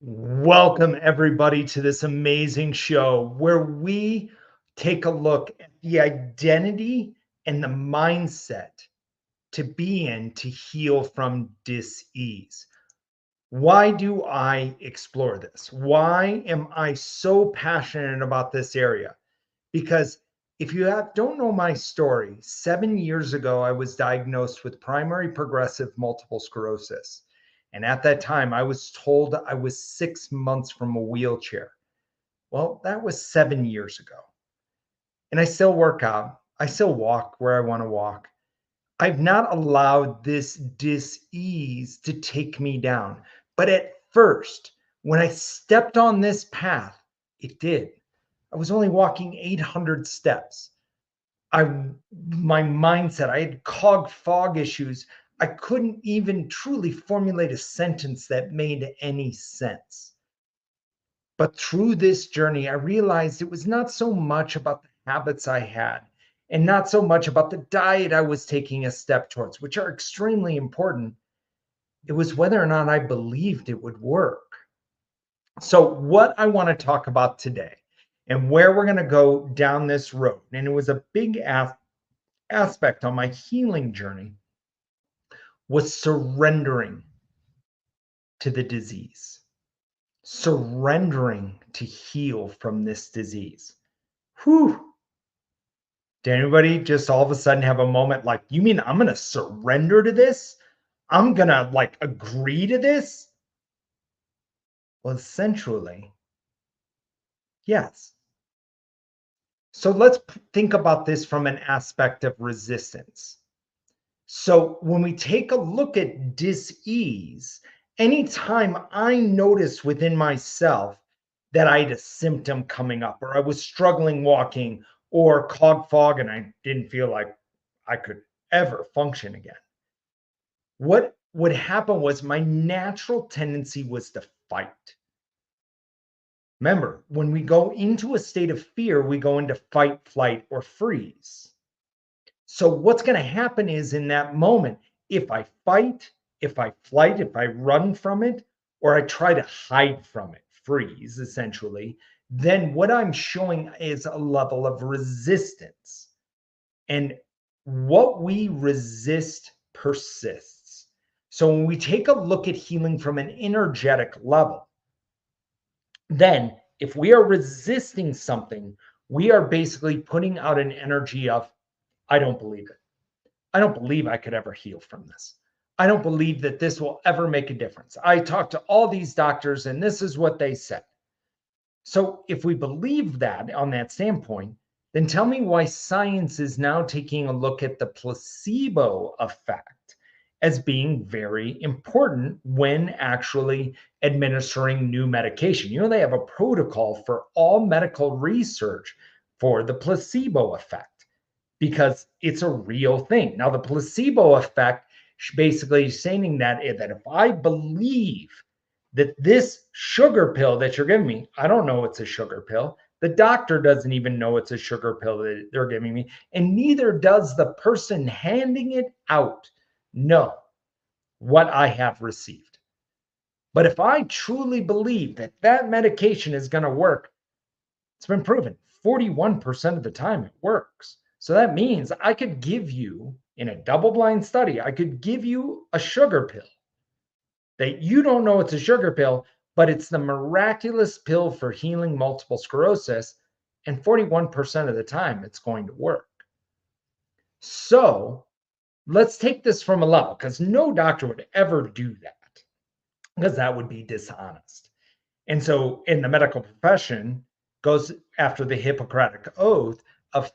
Welcome, everybody, to this amazing show where we take a look at the identity and the mindset to be in to heal from dis-ease. Why do I explore this? Why am I so passionate about this area? Because if you don't know my story, 7 years ago, I was diagnosed with primary progressive multiple sclerosis. And at that time, I was told I was 6 months from a wheelchair. Well, that was 7 years ago. And I still work out, I still walk where I want to walk. I've not allowed this dis-ease to take me down. But at first, when I stepped on this path, it did. I was only walking 800 steps. I My mindset, I had cog fog issues. I couldn't even truly formulate a sentence that made any sense. But through this journey, I realized it was not so much about the habits I had and not so much about the diet I was taking a step towards, which are extremely important. It was whether or not I believed it would work. So, what I want to talk about today and where we're going to go down this road, and it was a big aspect on my healing journey, was surrendering to the disease, surrendering to heal from this disease. Whew. Did anybody just all of a sudden have a moment like, you mean I'm going to surrender to this? I'm going to like agree to this? Well, essentially, yes. So let's think about this from an aspect of resistance. So when we take a look at dis-ease, anytime I notice within myself that I had a symptom coming up, or I was struggling walking, or cog fog, and I didn't feel like I could ever function again, what would happen was my natural tendency was to fight. Remember, when we go into a state of fear, we go into fight, flight, or freeze. So what's going to happen is in that moment, if I fight, if I flight, if I run from it, or I try to hide from it, freeze essentially, then what I'm showing is a level of resistance. And what we resist persists. So when we take a look at healing from an energetic level, then if we are resisting something, we are basically putting out an energy of, I don't believe it. I don't believe I could ever heal from this. I don't believe that this will ever make a difference. I talked to all these doctors and this is what they said. So if we believe that on that standpoint, then tell me why science is now taking a look at the placebo effect as being very important when actually administering new medication. You know, they have a protocol for all medical research for the placebo effect because it's a real thing. Now, the placebo effect basically saying that if I believe that this sugar pill that you're giving me, I don't know it's a sugar pill. The doctor doesn't even know it's a sugar pill that they're giving me, and neither does the person handing it out know what I have received. But if I truly believe that that medication is going to work, it's been proven 41% of the time it works. So that means I could give you, in a double blind study, I could give you a sugar pill that you don't know it's a sugar pill, but it's the miraculous pill for healing multiple sclerosis. And 41% of the time, it's going to work. So let's take this from a level because no doctor would ever do that because that would be dishonest. And so in the medical profession goes after the Hippocratic oath of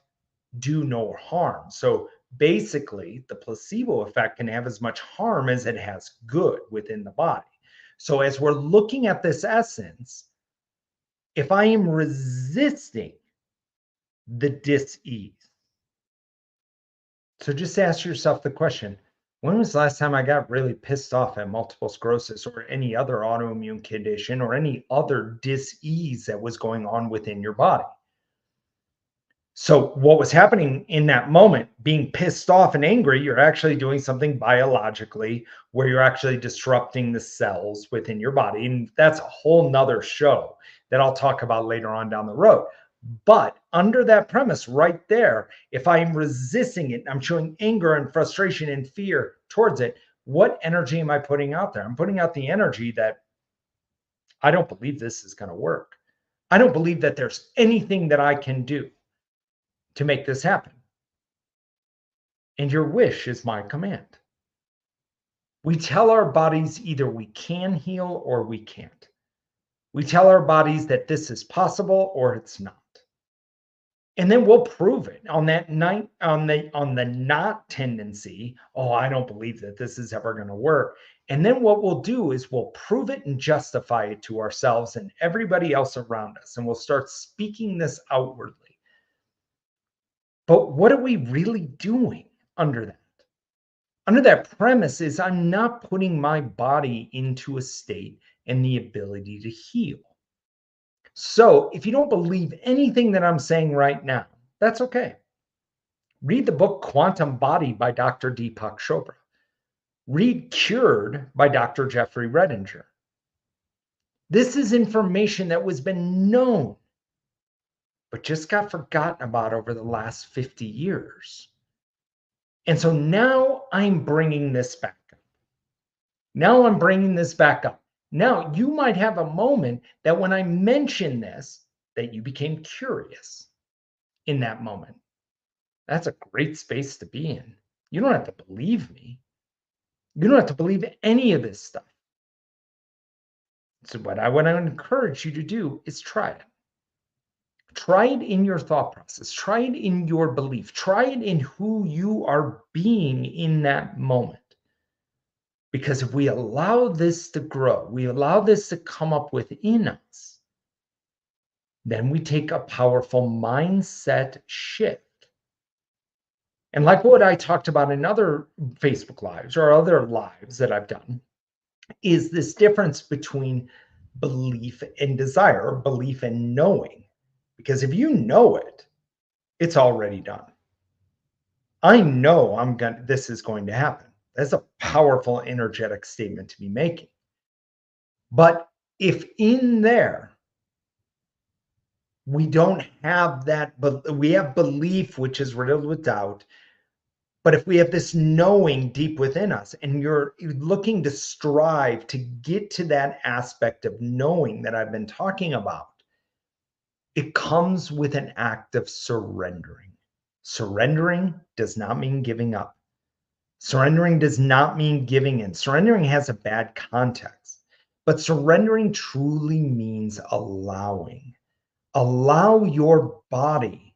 do no harm. So basically, the placebo effect can have as much harm as it has good within the body. So as we're looking at this essence, if I am resisting the dis-ease, so just ask yourself the question, when was the last time I got really pissed off at multiple sclerosis or any other autoimmune condition or any other dis-ease that was going on within your body? So what was happening in that moment, being pissed off and angry, you're actually doing something biologically where you're actually disrupting the cells within your body. And that's a whole nother show that I'll talk about later on down the road. But under that premise right there, if I'm resisting it, I'm showing anger and frustration and fear towards it, what energy am I putting out there? I'm putting out the energy that I don't believe this is going to work. I don't believe that there's anything that I can do to make this happen. And your wish is my command. We tell our bodies either we can heal or we can't. We tell our bodies that this is possible or it's not. And then we'll prove it on that night on the not tendency. Oh, I don't believe that this is ever going to work. And then what we'll do is we'll prove it and justify it to ourselves and everybody else around us. And we'll start speaking this outwardly. But what are we really doing under that? Under that premise is I'm not putting my body into a state and the ability to heal. So if you don't believe anything that I'm saying right now, that's okay. Read the book Quantum Body by Dr. Deepak Chopra. Read Cured by Dr. Jeffrey Redinger. This is information that was been known, but just got forgotten about over the last 50 years. And so now I'm bringing this back up. Now I'm bringing this back up. Now you might have a moment that when I mention this, that you became curious in that moment. That's a great space to be in. You don't have to believe me. You don't have to believe any of this stuff. So what I want to encourage you to do is try it. Try it in your thought process. Try it in your belief. Try it in who you are being in that moment. Because if we allow this to grow, we allow this to come up within us, then we take a powerful mindset shift. And like what I talked about in other Facebook Lives or other lives that I've done, is this difference between belief and desire, or belief and knowing. Because if you know it, it's already done. I know this is going to happen. That's a powerful energetic statement to be making. But if in there we don't have that, but we have belief, which is riddled with doubt. But if we have this knowing deep within us and you're looking to strive to get to that aspect of knowing that I've been talking about, it comes with an act of surrendering. Surrendering does not mean giving up. Surrendering does not mean giving in. Surrendering has a bad context, but surrendering truly means allowing. Allow your body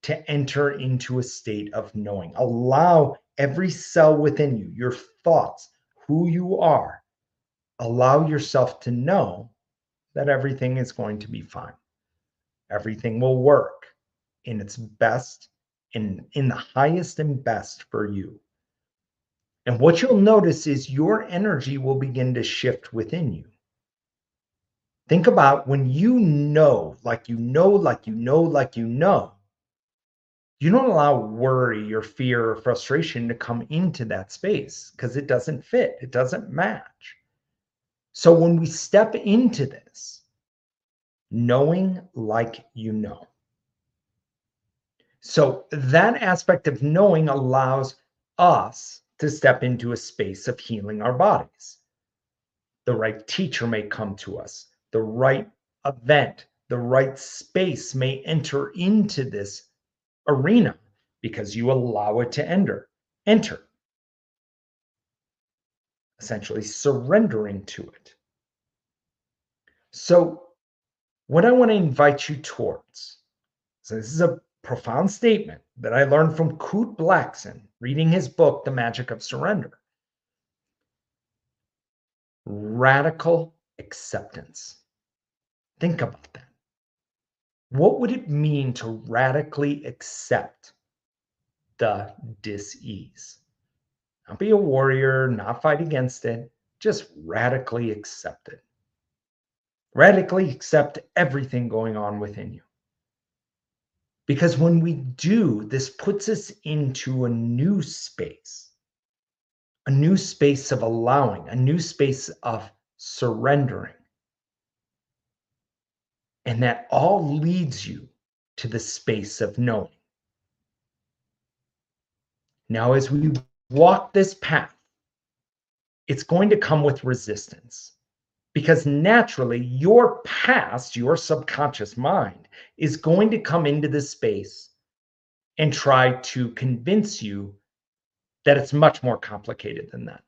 to enter into a state of knowing. Allow every cell within you, your thoughts, who you are. Allow yourself to know that everything is going to be fine. Everything will work in its best, in the highest and best for you. And what you'll notice is your energy will begin to shift within you. Think about when you know, like you know, like you know, like you know, you don't allow worry or fear or frustration to come into that space because it doesn't fit, it doesn't match. So when we step into this, knowing like you know. So that aspect of knowing allows us to step into a space of healing our bodies. The right teacher may come to us, the right event, the right space may enter into this arena because you allow it to enter, essentially surrendering to it. So what I want to invite you towards, so this is a profound statement that I learned from Kurt Blackson, reading his book, The Magic of Surrender. Radical acceptance. Think about that. What would it mean to radically accept the dis-ease? Not be a warrior, not fight against it, just radically accept it. Radically accept everything going on within you. Because when we do, this puts us into a new space of allowing, a new space of surrendering. And that all leads you to the space of knowing. Now, as we walk this path, it's going to come with resistance because naturally your past, your subconscious mind, is going to come into this space and try to convince you that it's much more complicated than that.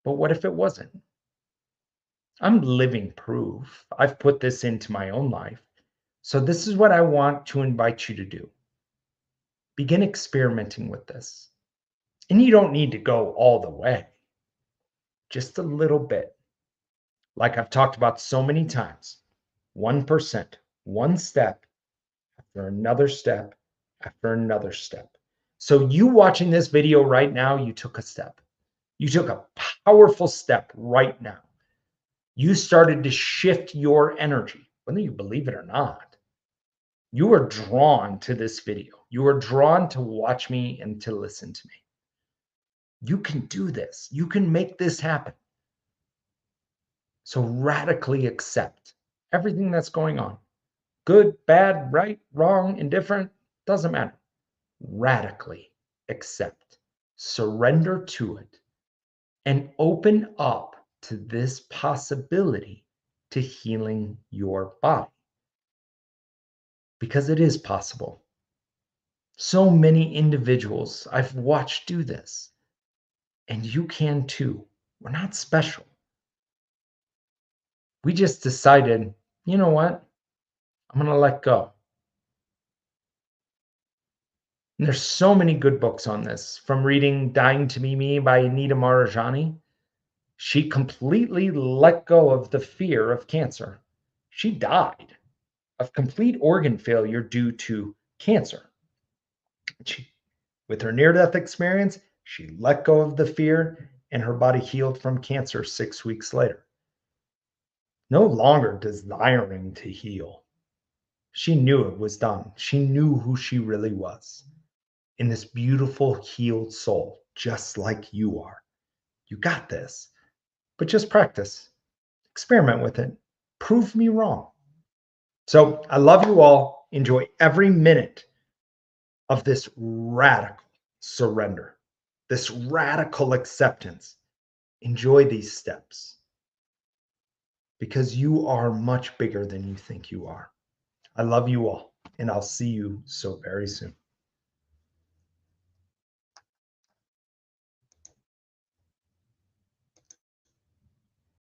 But what if it wasn't? I'm living proof. I've put this into my own life. So this is what I want to invite you to do. Begin experimenting with this. And you don't need to go all the way, just a little bit. Like I've talked about so many times, 1%, one step after another step after another step. So you watching this video right now, you took a step. You took a powerful step right now. You started to shift your energy, whether you believe it or not. You are drawn to this video. You are drawn to watch me and to listen to me. You can do this. You can make this happen. So radically accept everything that's going on. Good, bad, right, wrong, indifferent, doesn't matter. Radically accept, surrender to it, and open up to this possibility to healing your body. Because it is possible. So many individuals I've watched do this, and you can too. We're not special. We just decided, you know what? I'm going to let go. And there's so many good books on this, from reading Dying to Be Me by Anita Marajani. She completely let go of the fear of cancer. She died of complete organ failure due to cancer. With her near-death experience, she let go of the fear and her body healed from cancer 6 weeks later. No longer desiring to heal. She knew it was done. She knew who she really was. In this beautiful, healed soul, just like you are. You got this. But just practice. Experiment with it. Prove me wrong. So I love you all. Enjoy every minute of this radical surrender, this radical acceptance. Enjoy these steps because you are much bigger than you think you are. I love you all, and I'll see you so very soon.